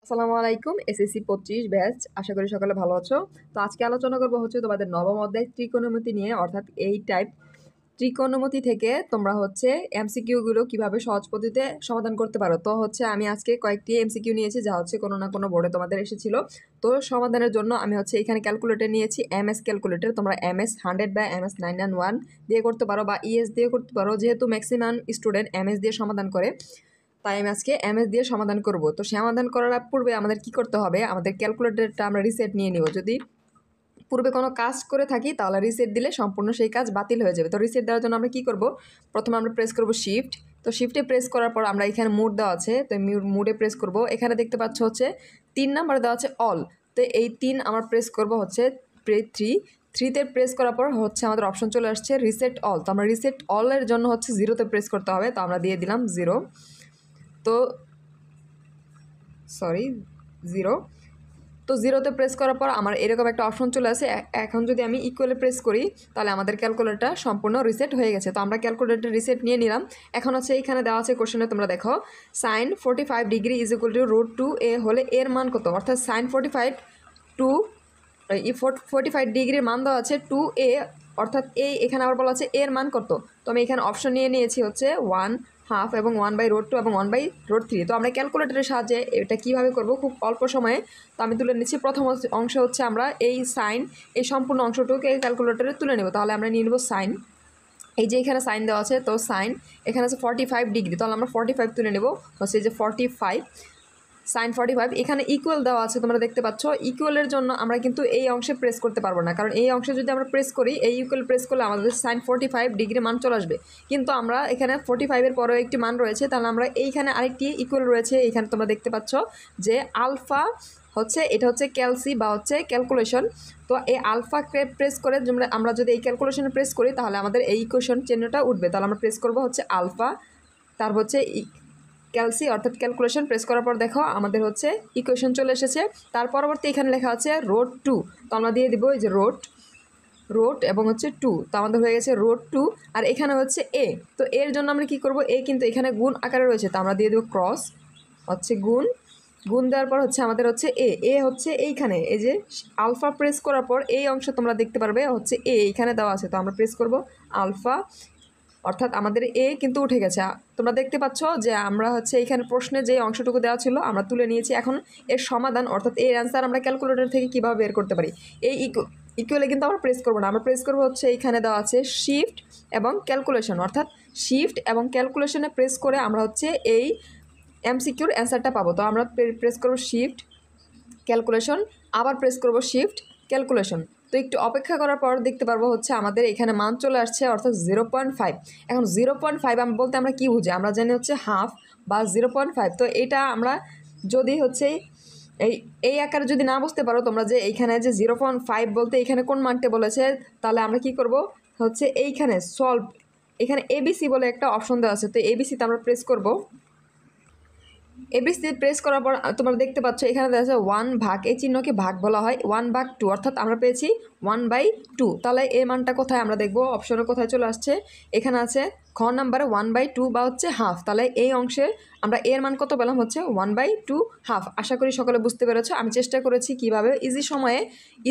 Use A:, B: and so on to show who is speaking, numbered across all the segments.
A: আসসালামু আলাইকুম। SSC 25 batch. আশা করি সকলে ভালো আছো। তো আজকে আলোচনা করব হচ্ছে তোমাদের নবম অধ্যায় ত্রিকোণমিতি নিয়ে, অর্থাৎ এই টাইপ ত্রিকোণমিতি থেকে তোমরা হচ্ছে এমসিকিউ গুলো কিভাবে সহজ পদ্ধতিতে সমাধান করতে পারো। তো হচ্ছে আমি আজকে কয়েকটি এমসিকিউ নিয়েছি যা হচ্ছে কোনো না কোনো বোর্ডে তোমাদের এসেছিল। তো সমাধানের জন্য আমি হচ্ছে এখানে ক্যালকুলেটর নিয়েছি, এমএস ক্যালকুলেটর। তোমরা এমএস 100 বা এমএস 991 দিয়ে করতে পারো বা ইএস দিয়ে করতে পারো, যেহেতু ম্যাক্সিমাম স্টুডেন্ট এমএস দিয়ে সমাধান করে, তাই আমি আজকে এমএস দিয়ে সমাধান করব। তো সমাধান করার পূর্বে আমাদের কি করতে হবে, আমাদের ক্যালকুলেটরটা আমরা রিসেট নিয়ে নিব। যদি পূর্বে কোনো কাজ করে থাকি তাহলে রিসেট দিলে সম্পূর্ণ সেই কাজ বাতিল হয়ে যাবে। তো রিসেট দেওয়ার জন্য আমরা কি করব, প্রথমে আমরা প্রেস করব শিফট। তো শিফটে প্রেস করার পর আমরা এখানে মুড দেওয়া আছে, তো মুডে প্রেস করব। এখানে দেখতে পাচ্ছ হচ্ছে 3 নাম্বার দেওয়া আছে অল। তো এই 3 আমরা প্রেস করব হচ্ছে 3তে প্রেস করার পর হচ্ছে আমাদের অপশন চলে আসছে রিসেট অল। তো আমরা রিসেট অলের জন্য হচ্ছে 0তে প্রেস করতে হবে, তো আমরা দিয়ে দিলাম 0। তো 0। তো 0তে প্রেস করার পর আমার এরকম একটা অপশন চলে আসে। এখন যদি আমি ইকুয়ালে প্রেস করি তাহলে আমাদের ক্যালকুলেটরটা সম্পূর্ণ রিসেট হয়ে গেছে। তো আমরা ক্যালকুলেটর রিসেট নিয়ে নিলাম। এখন হচ্ছে এইখানে দেওয়া আছে কোশ্চেনে, তোমরা দেখো sine 45 degree is equal to √2a হলে এর মান কত, অর্থাৎ সাইন 45 টু 45 ডিগ্রির মান দেওয়া আছে 2a, অর্থাৎ এখানে আবার বলা আছে এর মান কত। তো আমি এখানে অপশন নিয়ে নিয়েছি হচ্ছে 1/2 এবং 1/√2 এবং 1/√3। তো আমরা ক্যালকুলেটরের সাহায্যে এটা কীভাবে করব, খুব অল্প সময়ে। তো আমি তুলে নিচ্ছি। প্রথম অংশ হচ্ছে আমরা এই সাইন, এই সম্পূর্ণ অংশটুকু এই ক্যালকুলেটরে তুলে নেব। তাহলে আমরা নিয়ে নেব সাইন, এই যে এখানে সাইন দেওয়া আছে। তো সাইন এখানে আছে 45 ডিগ্রি, তাহলে আমরা 45 তুলে নেব হচ্ছে এই যে 45 সাইন 45। এখানে ইকুয়াল দেওয়া আছে, তোমরা দেখতে পাচ্ছ। ইকুয়ালের জন্য আমরা কিন্তু এই অংশে প্রেস করতে পারবো না, কারণ এই অংশে যদি আমরা প্রেস করি, এই ইকুয়াল প্রেস করলে আমাদের সাইন 45 ডিগ্রি মান চলে আসবে। কিন্তু আমরা এখানে 45-এর পরেও একটি মান রয়েছে, তাহলে আমরা এইখানে আরেকটি ইকুয়াল রয়েছে। এইখানে তোমরা দেখতে পাচ্ছ যে আলফা হচ্ছে, এটা হচ্ছে ক্যালসি বা হচ্ছে ক্যালকুলেশন। তো এই আলফা প্রেস করে আমরা যদি এই ক্যালকুলেশনে প্রেস করি তাহলে আমাদের এই ইকুয়েশন চিহ্নটা উঠবে। তাহলে আমরা প্রেস করবো হচ্ছে আলফা, তারপর হচ্ছে ক্যালসি অর্থাৎ ক্যালকুলেশন। প্রেস করার পর দেখো আমাদের হচ্ছে ইকুয়েশন চলে এসেছে। তার পরবর্তী এখানে লেখা আছে √2, তো আমরা দিয়ে দিব এই যে রোট এবং হচ্ছে 2। তো আমাদের হয়ে গেছে √2। আর এখানে হচ্ছে এ, তো এর জন্য আমরা কি করব, এ কিন্তু এখানে গুণ আকারে রয়েছে, তো আমরা দিয়ে দেবো ক্রস হচ্ছে গুণ দেওয়ার পর হচ্ছে আমাদের হচ্ছে এ হচ্ছে এইখানে, এই যে আলফা প্রেস করার পর এই অংশ তোমরা দেখতে পারবে হচ্ছে এইখানে দেওয়া আছে। তো আমরা প্রেস করব আলফা, অর্থাৎ আমাদের এ কিন্তু উঠে গেছে। তোমরা দেখতে পাচ্ছ যে আমরা হচ্ছে এইখানে প্রশ্নে যে অংশটুকু দেওয়া ছিল আমরা তুলে নিয়েছি। এখন এর সমাধান অর্থাৎ এর অ্যান্সার আমরা ক্যালকুলেটর থেকে কীভাবে বের করতে পারি, এই ইকুয়ালে কিন্তু আমরা প্রেস করবো না, আমরা প্রেস করবো হচ্ছে এইখানে দেওয়া আছে শিফট এবং ক্যালকুলেশন, অর্থাৎ শিফট এবং ক্যালকুলেশনে প্রেস করে আমরা হচ্ছে এই এমসিকিউর অ্যান্সারটা পাবো। তো আমরা প্রেস করবো শিফট ক্যালকুলেশন, আবার প্রেস করবো শিফট ক্যালকুলেশন। তো একটু অপেক্ষা করার পর দেখতে পারবো হচ্ছে আমাদের এখানে মান চলে আসছে, অর্থাৎ 0.5। এখন 0.5 বলতে আমরা কী বুঝি, আমরা জানি হচ্ছে হাফ বা 0.5। তো এটা আমরা যদি হচ্ছে এই আকারে যদি না বুঝতে পারো তোমরা যে এইখানে যে 0.5 বলতে এখানে কোন মানটা বলেছে, তাহলে আমরা কি করব হচ্ছে এইখানে সলভ, এখানে এবিসি বলে একটা অপশন দেওয়া আছে। তো এবিসিতে আমরা প্রেস করব। এবিসি প্রেস করার পর তোমরা দেখতে পাচ্ছ এখানে দেখা যাচ্ছে 1/, এই চিহ্নকে ভাগ বলা হয়, 1/2, অর্থাৎ আমরা পেয়েছি 1/2। তাহলে এই মানটা কোথায় আমরা দেখব, অপশনের কোথায় চলে আসছে, এখানে আছে খ নাম্বারে 1/2 বা হচ্ছে হাফ। তাহলে এই অংশে আমরা এর মান কত পেলাম হচ্ছে 1/2 হাফ। আশা করি সকলে বুঝতে পেরেছ। আমি চেষ্টা করেছি কিভাবে ইজি সময়ে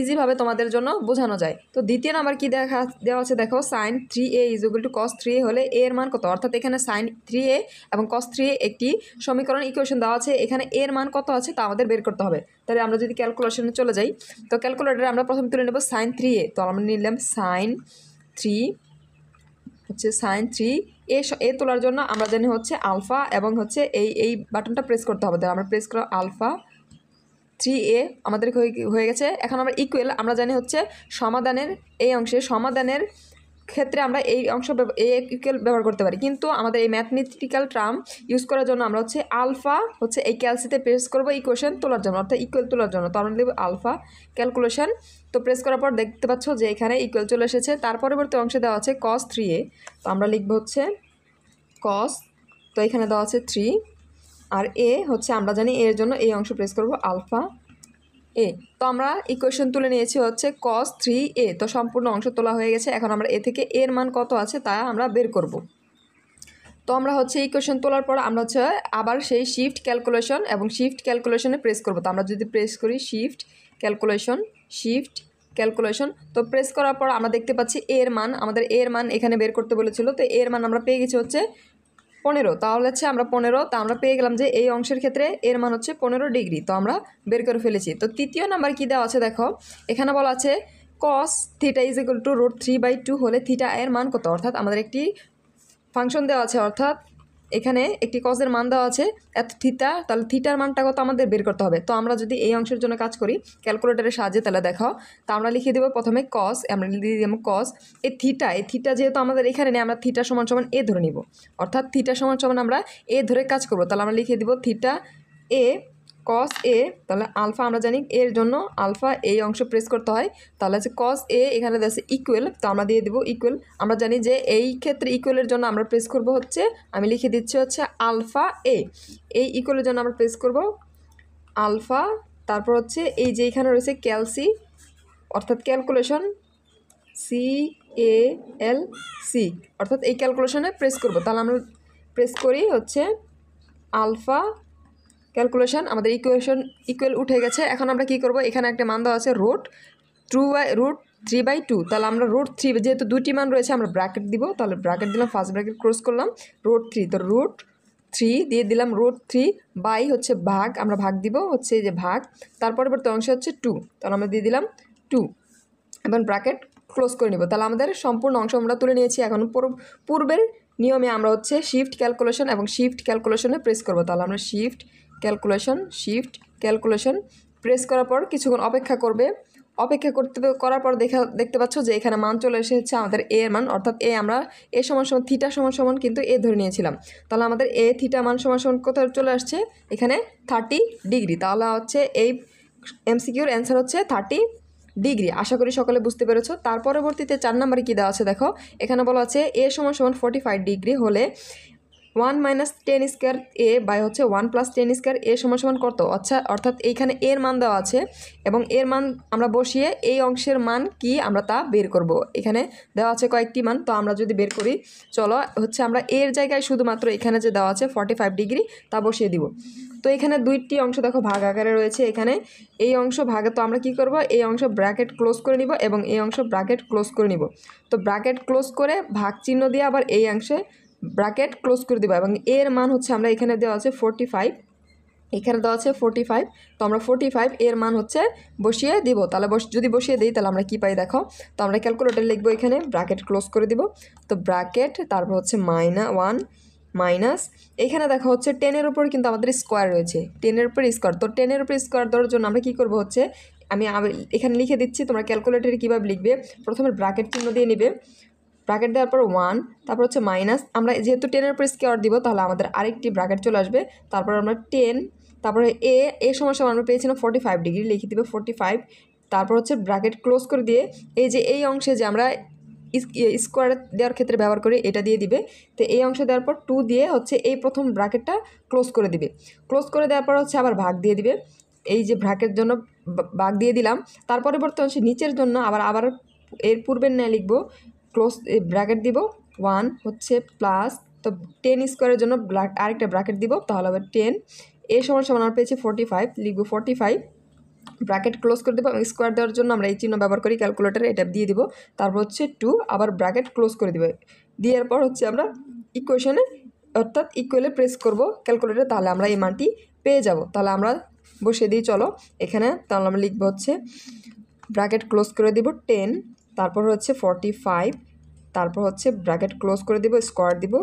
A: ইজিভাবে তোমাদের জন্য বোঝানো যায়। তো দ্বিতীয় নাম্বার কি দেওয়া আছে দেখো, sine 3a is equal to cos 3a হলে এর মান কত, অর্থাৎ এখানে সাইন 3a এবং কস 3a একটি সমীকরণ ইকুয়েশন দেওয়া আছে, এখানে এর মান কত আছে তা আমাদের বের করতে হবে। তাহলে আমরা যদি ক্যালকুলেশনে চলে যাই, তো ক্যালকুলেটরে আমরা প্রথম তুলে নেব সাইন 3a। তো আমরা নিলাম সাইন 3 হচ্ছে সাইন 3a তোলার জন্য আমরা জানি হচ্ছে আলফা এবং হচ্ছে এই বাটনটা প্রেস করতে হবে। তাহলে আমরা প্রেস করো আলফা 3a, আমাদের হয়ে গেছে। এখন আমরা ইকুয়াল আমরা জানি হচ্ছে সমাধানের এই অংশে সমাধানের ক্ষেত্রে আমরা এই অংশ এই ইকুয়াল ব্যবহার করতে পারি, কিন্তু আমাদের এই ম্যাথমেটিক্যাল টার্ম ইউজ করার জন্য আমরা হচ্ছে আলফা হচ্ছে এই ক্যালসিতে প্রেস করবো ইকুয়েশন তোলার জন্য, অর্থাৎ ইকুয়াল তোলার জন্য। তো আমরা দেবো আলফা ক্যালকুলেশন। তো প্রেস করার পর দেখতে পাচ্ছ যে এখানে ইকুয়াল চলে এসেছে। তার পরবর্তী অংশে দেওয়া আছে কস 3a, তো আমরা লিখবো হচ্ছে কস, তো এখানে দেওয়া আছে 3 আর এ হচ্ছে আমরা জানি এর জন্য এই অংশ প্রেস করব আলফা এ। তো আমরা ইকুয়েশন তুলে নিয়েছি হচ্ছে cos 3a। তো সম্পূর্ণ অংশ তোলা হয়ে গেছে। এখন আমরা এ থেকে এর মান কত আছে তা আমরা বের করব। তো আমরা হচ্ছে ইকুয়েশন তোলার পর আমরা হচ্ছে আবার সেই শিফট ক্যালকুলেশন এবং শিফট ক্যালকুলেশনে প্রেস করব। তো আমরা যদি প্রেস করি শিফট ক্যালকুলেশন তো প্রেস করার পর আমরা দেখতে পাচ্ছি এর মান, আমাদের এর মান এখানে বের করতে বলেছিল। তো এর মান আমরা পেয়ে গেছি হচ্ছে 15। তাহলে হচ্ছে আমরা 15, তা আমরা পেয়ে গেলাম যে এই অংশের ক্ষেত্রে এর মান হচ্ছে 15 ডিগ্রি। তো আমরা বের করে ফেলেছি। তো তৃতীয় নাম্বার কী দেওয়া আছে দেখো, এখানে বলা আছে cos theta is equal two √3/2 হলে থিটা এর মান কত। অর্থাৎ আমাদের একটি ফাংশন দেওয়া আছে, অর্থাৎ এখানে একটি কজের মান দেওয়া আছে এত থিটা, তাহলে থিটার মানটা কত আমাদের বের করতে হবে। তো আমরা যদি এই অংশের জন্য কাজ করি ক্যালকুলেটরের সাহায্যে, তাহলে দেখো, তো আমরা লিখে দেবো প্রথমে কস, আমরা লিখে দেবো কস এই থিটা যেহেতু আমাদের এখানে নেই, আমরা থিটা সমান সমান এ ধরে নিব। অর্থাৎ থিটা সমান সমান আমরা এ ধরে কাজ করব। তাহলে আমরা লিখে দিব থিটা এ কস এ, তাহলে আলফা আমরা জানি এর জন্য আলফা এই অংশ প্রেস করতে হয়। তাহলে হচ্ছে কস এ, এখানে আছে ইকুয়াল, তো আমরা দিয়ে দেবো ইকুয়াল। আমরা জানি যে এই ক্ষেত্রে ইকুয়ালের জন্য আমরা প্রেস করব হচ্ছে, আমি লিখে দিচ্ছি হচ্ছে আলফা এ, এই ইকুয়ালের জন্য আমরা প্রেস করব আলফা, তারপর হচ্ছে এই যে এখানে রয়েছে ক্যালসি, অর্থাৎ ক্যালকুলেশন CALC, অর্থাৎ এই ক্যালকুলেশনে প্রেস করব। তাহলে আমরা প্রেস করি হচ্ছে আলফা ক্যালকুলেশন, আমাদের ইকুয়াল উঠে গেছে। এখন আমরা কি করব, এখানে একটা মান দেওয়া আছে √3/2, তাহলে আমরা √3, যেহেতু দুটি মান রয়েছে আমরা ব্র্যাকেট দিব, তাহলে ব্র্যাকেট দিলাম, ফার্স্ট ব্র্যাকেট ক্লোজ করলাম √3, তো √3 দিয়ে দিলাম √3 বাই হচ্ছে ভাগ, আমরা ভাগ দিব হচ্ছে এই যে ভাগ, তার পরবর্তী অংশ হচ্ছে 2, তাহলে আমরা দিয়ে দিলাম 2 এবং ব্র্যাকেট ক্লোজ করে নেব। তাহলে আমাদের সম্পূর্ণ অংশ আমরা তুলে নিয়েছি। এখন পূর্বের নিয়মে আমরা হচ্ছে শিফট ক্যালকুলেশনে প্রেস করব। তাহলে আমরা শিফট ক্যালকুলেশন প্রেস করার পর কিছুক্ষণ অপেক্ষা করার পর দেখতে পাচ্ছ যে এখানে মান চলে এসেছে আমাদের এ এর মান, অর্থাৎ আমরা এ সমান থিটা সমান কিন্তু এ ধরে নিয়েছিলাম। তাহলে আমাদের এ থিটা মান সমান কোথায় চলে আসছে, এখানে 30 ডিগ্রি। তাহলে হচ্ছে এই MCQর অ্যান্সার হচ্ছে 30 ডিগ্রি। আশা করি সকলে বুঝতে পেরেছ। তার পরবর্তীতে 4 নম্বরে কী দেওয়া আছে দেখো, এখানে বলা আছে এ সমান 45 ডিগ্রি হলে 1 - 10 স্কোয়ার এ বাই হচ্ছে 1 + 10 স্কোয়ার এ সমান কত। আচ্ছা, অর্থাৎ এইখানে এর মান দেওয়া আছে এবং এর মান আমরা বসিয়ে এই অংশের মান কি আমরা তা বের করব। এখানে দেওয়া আছে কয়েকটি মান, তো আমরা যদি বের করি, চলো হচ্ছে আমরা এর জায়গায় শুধুমাত্র এখানে যে দেওয়া আছে 45 ডিগ্রি তা বসিয়ে দিব। তো এখানে দুইটি অংশ দেখো ভাগ আকারে রয়েছে, এখানে এই অংশ ভাগে, তো আমরা কি করব, এই অংশ ব্র্যাকেট ক্লোজ করে নিব এবং এই অংশ ব্র্যাকেট ক্লোজ করে নিব। তো ব্র্যাকেট ক্লোজ করে ভাগ চিহ্ন দিয়ে আবার এই অংশে ব্র্যাকেট ক্লোজ করে দেবো এবং এর মান হচ্ছে আমরা এখানে দেওয়া আছে 45, এখানে দেওয়া আছে 45, তো আমরা 45 এর মান হচ্ছে বসিয়ে দিব। তাহলে যদি বসিয়ে দিই তাহলে আমরা কি পাই দেখো, তো আমরা ক্যালকুলেটর লিখবো, এখানে ব্র্যাকেট ক্লোজ করে দিব, তো ব্র্যাকেট তারপর হচ্ছে -1 মাইনাস, এখানে দেখা হচ্ছে 10-এর উপর কিন্তু আমাদের স্কোয়ার রয়েছে, 10-এর উপর স্কোয়ার। তো 10-এর উপর স্কোয়ার দেওয়ার জন্য আমরা কী করবো হচ্ছে, আমি এখানে লিখে দিচ্ছি, তোমরা ক্যালকুলেটরে কীভাবে লিখবে, প্রথমে ব্র্যাকেট চিহ্ন দিয়ে নিবে, ব্র্যাকেট দেওয়ার পর 1, তারপর হচ্ছে মাইনাস, আমরা যেহেতু 10-এর উপর স্কোয়ার দিব তাহলে আমাদের আরেকটি ব্র্যাকেট চলে আসবে, তারপর আমরা 10, তারপরে এ সমান আমরা পেয়েছিলাম 45 ডিগ্রি, লিখে দেবে 45, তারপর হচ্ছে ব্র্যাকেট ক্লোজ করে দিয়ে এই যে এই অংশে যে আমরা স্কোয়ার দেওয়ার ক্ষেত্রে ব্যবহার করি এটা দিয়ে দিবে। তো এই অংশে দেওয়ার পর 2 দিয়ে হচ্ছে এই প্রথম ব্র্যাকেটটা ক্লোজ করে দিবে, ক্লোজ করে দেওয়ার পর হচ্ছে আবার ভাগ দিয়ে দিবে, এই যে ব্র্যাকেটের জন্য ভাগ দিয়ে দিলাম। তার পরবর্তী অংশে নিচের জন্য আবার এর পূর্বের ন্যায় লিখবো, ক্লোজ ব্র্যাকেট দিব 1 হচ্ছে প্লাস, তো 10 স্কোয়ারের জন্য আরেকটা ব্র্যাকেট দিব, তাহলে আবার 10 এ সমান আমরা পেয়েছি 45, লিখবো 45, ব্র্যাকেট ক্লোজ করে দেবো এবং স্কোয়ার দেওয়ার জন্য আমরা এই চিহ্ন ব্যবহার করি ক্যালকুলেটারে, এটা দিয়ে দিব, তারপর হচ্ছে 2, আবার ব্র্যাকেট ক্লোজ করে দেবে, দেওয়ার পর হচ্ছে আমরা ইকুয়েশনে অর্থাৎ ইকুয়ালে প্রেস করব ক্যালকুলেটারে, তাহলে আমরা এই মানটি পেয়ে যাব। তাহলে আমরা বসিয়ে দিই, চলো এখানে, তাহলে আমরা লিখবো হচ্ছে ব্র্যাকেট ক্লোজ করে দিব 10, তারপর হচ্ছে 45, তারপর হচ্ছে ব্র্যাকেট ক্লোজ করে দিব, স্কোয়ার দিব,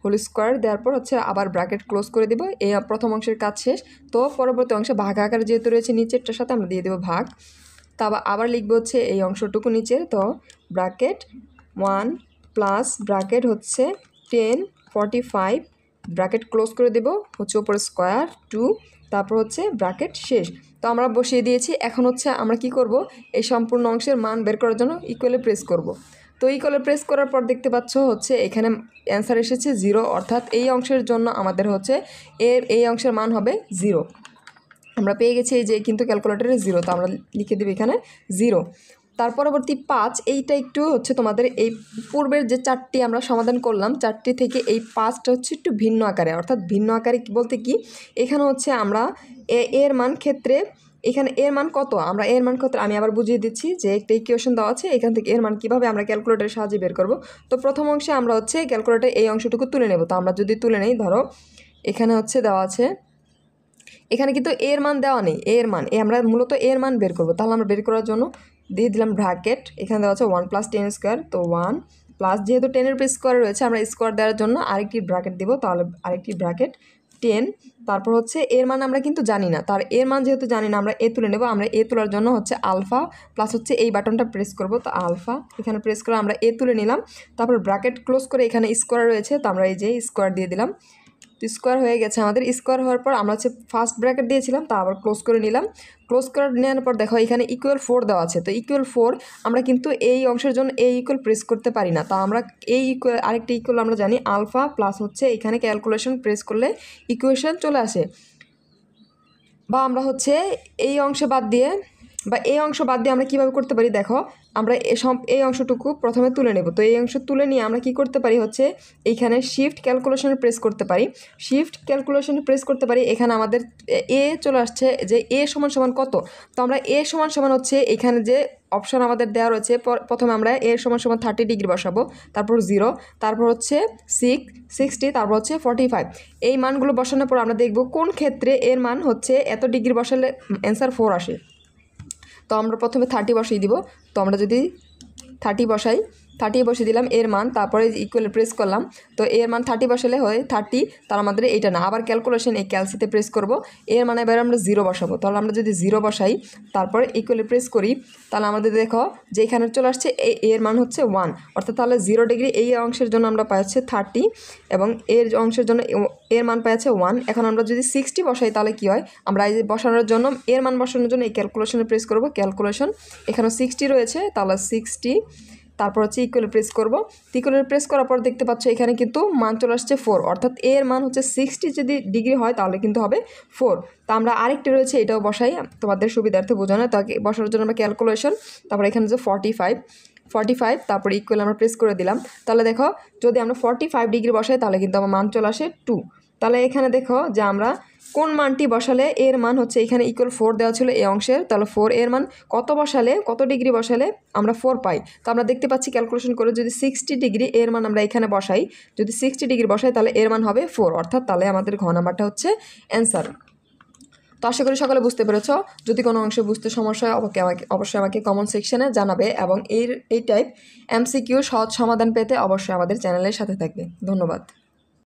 A: হোল স্কোয়ার দেওয়ার পর হচ্ছে আবার ব্র্যাকেট ক্লোজ করে দিব। এই প্রথম অংশের কাজ শেষ। তো পরবর্তী অংশে ভাগ আকারে যেহেতু রয়েছে নিচেরটার সাথে আমরা দিয়ে দেবো ভাগ, তা আবার লিখবো হচ্ছে এই অংশটুকু নিচের, তো ব্র্যাকেট 1 প্লাস ব্র্যাকেট হচ্ছে 10 45 ব্র্যাকেট ক্লোজ করে দেব হচ্ছে ওপরে স্কোয়ার 2, তারপর হচ্ছে ব্র্যাকেট শেষ। তো আমরা বসিয়ে দিয়েছি। এখন হচ্ছে আমরা কি করব, এই সম্পূর্ণ অংশের মান বের করার জন্য ইকুয়ালে প্রেস করব। তো ইকুয়ালে প্রেস করার পর দেখতে পাচ্ছ হচ্ছে এখানে অ্যান্সার এসেছে 0, অর্থাৎ এই অংশের জন্য আমাদের হচ্ছে এই অংশের মান হবে 0। আমরা পেয়ে গেছি এই যে কিন্তু ক্যালকুলেটরে 0, তো আমরা লিখে দেব এখানে 0। তার পরবর্তী 5 এইটা একটু হচ্ছে তোমাদের এই পূর্বের যে 4টি আমরা সমাধান করলাম 4টি থেকে এই 5টা হচ্ছে একটু ভিন্ন আকারে, অর্থাৎ ভিন্ন আকারে বলতে কি এখানে হচ্ছে আমরা এর মান ক্ষেত্রে এখানে এর মান কত, আমরা এর মান কত আমি আবার বুঝিয়ে দিচ্ছি যে একটা ইকুয়েশন দেওয়া আছে, এখান থেকে এর মান কীভাবে আমরা ক্যালকুলেটরের সাহায্যে বের করব। তো প্রথম অংশে আমরা হচ্ছে ক্যালকুলেটর এই অংশটুকু তুলে নেব। তো আমরা যদি তুলে নেই, ধরো এখানে হচ্ছে দেওয়া আছে, এখানে কিন্তু এর মান দেওয়া নেই, এর মান আমরা মূলত এর মান বের করব। তাহলে আমরা বের করার জন্য দিয়ে দিলাম ব্র্যাকেট, এখানে দেওয়া আছে 1 + 10 স্কোয়ার, তো 1 প্লাস যেহেতু 10-এর উপর স্কোয়ার রয়েছে আমরা স্কোয়ার দেওয়ার জন্য আরেকটি ব্র্যাকেট দিব, তাহলে আরেকটি ব্র্যাকেট 10, তারপর হচ্ছে এর মান আমরা কিন্তু জানি না, তার এর মান যেহেতু জানি না আমরা এ তুলে নেব। আমরা এ তোলার জন্য হচ্ছে আলফা প্লাস হচ্ছে এই বাটনটা প্রেস করব, তো আলফা এখানে প্রেস করে আমরা এ তুলে নিলাম, তারপর ব্র্যাকেট ক্লোজ করে এখানে স্কোয়ার রয়েছে, তো আমরা এই যে স্কোয়ার দিয়ে দিলাম। তো স্কোয়ার হয়ে গেছে আমাদের। স্কোয়ার হওয়ার পর আমরা হচ্ছে ফার্স্ট ব্র্যাকেট দিয়েছিলাম, তা আবার ক্লোজ করে নিলাম। ক্লোজ করে নেওয়ার পর দেখো এখানে =4 দেওয়া আছে, তো =4 আমরা কিন্তু এই অংশের জন্য প্রেস করতে পারি না, তা আমরা আরেকটা ইকুয়াল আমরা জানি আলফা প্লাস হচ্ছে এখানে ক্যালকুলেশন প্রেস করলে ইকুয়েশন চলে আসে। বা আমরা হচ্ছে এই অংশ বাদ দিয়ে আমরা কীভাবে করতে পারি, দেখো আমরা এই অংশটুকু প্রথমে তুলে নেব। তো এই অংশ তুলে নিয়ে আমরা কি করতে পারি হচ্ছে এইখানে শিফট ক্যালকুলেশনে প্রেস করতে পারি, এখানে আমাদের এ চলে আসছে যে এ সমান কত। তো আমরা এ সমান হচ্ছে এখানে যে অপশন আমাদের দেওয়া রয়েছে, প্রথমে আমরা এ সমান 30 ডিগ্রি বসাবো, তারপর 0, তারপর হচ্ছে 60, তারপর হচ্ছে 45। এই মানগুলো বসানোর পর আমরা দেখব কোন ক্ষেত্রে এর মান হচ্ছে এত ডিগ্রি বসালে অ্যান্সার 4 আসে। তো আমরা প্রথমে 30 বসিয়ে দিব। তো আমরা যদি 30 বসাই, 30 বসিয়ে দিলাম এর মান, তারপরে ইকুয়াল প্রেস করলাম, তো এর মান 30 বসালে হয় 30, তার আমাদের এইটা না, আবার ক্যালকুলেশন এই ক্যালসিতে প্রেস করব, এর মানে এবার আমরা 0 বসাবো। তাহলে আমরা যদি 0 বসাই তারপরে ইকুয়ালে প্রেস করি, তাহলে আমাদের দেখো যে এখানে চলে আসছে এর মান হচ্ছে 1, অর্থাৎ তাহলে 0 ডিগ্রি এই অংশের জন্য আমরা পাই হচ্ছে 30 এবং এর অংশের জন্য এর মান পাই হচ্ছে 1। এখন আমরা যদি 60 বসাই তাহলে কি হয়, আমরা এই বসানোর জন্য এর মান বসানোর জন্য এই ক্যালকুলেশনে প্রেস করব, ক্যালকুলেশন এখানে 60 রয়েছে, তাহলে 60, তারপর হচ্ছে ইকুয়ালে প্রেস করব। ইকুয়ালে প্রেস করার পর দেখতে পাচ্ছ এখানে কিন্তু মান চলে আসছে 4, অর্থাৎ এর মান হচ্ছে 60 যদি ডিগ্রি হয় তাহলে কিন্তু হবে 4। তা আমরা আরেকটি রয়েছে এটাও বসাই তোমাদের সুবিধার্থে বোঝানো, তাকে বসানোর জন্য আমরা ক্যালকুলেশন, তারপর এখানে যে 45, তারপর ইকুয়াল আমরা প্রেস করে দিলাম। তাহলে দেখো যদি আমরা 45 ডিগ্রি বসাই তাহলে কিন্তু আমার মান চলে আসে 2। তাহলে এখানে দেখো যে আমরা কোন মানটি বসালে এর মান হচ্ছে এখানে =4 দেওয়া ছিল এই অংশের, তাহলে 4 এর মান কত বসালে কত ডিগ্রি বসালে আমরা 4 পাই। তো আমরা দেখতে পাচ্ছি ক্যালকুলেশন করে যদি 60 ডিগ্রি এর মান আমরা এখানে বসাই, যদি 60 ডিগ্রি বসাই তাহলে এর মান হবে 4, অর্থাৎ তাহলে আমাদের ঘ নাম্বারটা হচ্ছে অ্যান্সার। তো আশা করি সকলে বুঝতে পেরেছ। যদি কোনো অংশে বুঝতে সমস্যা হয় অবশ্যই আমাকে কমেন্ট সেকশনে জানাবে, এবং এই টাইপ MCQ সহজ সমাধান পেতে অবশ্যই আমাদের চ্যানেলের সাথে থাকবে। ধন্যবাদ।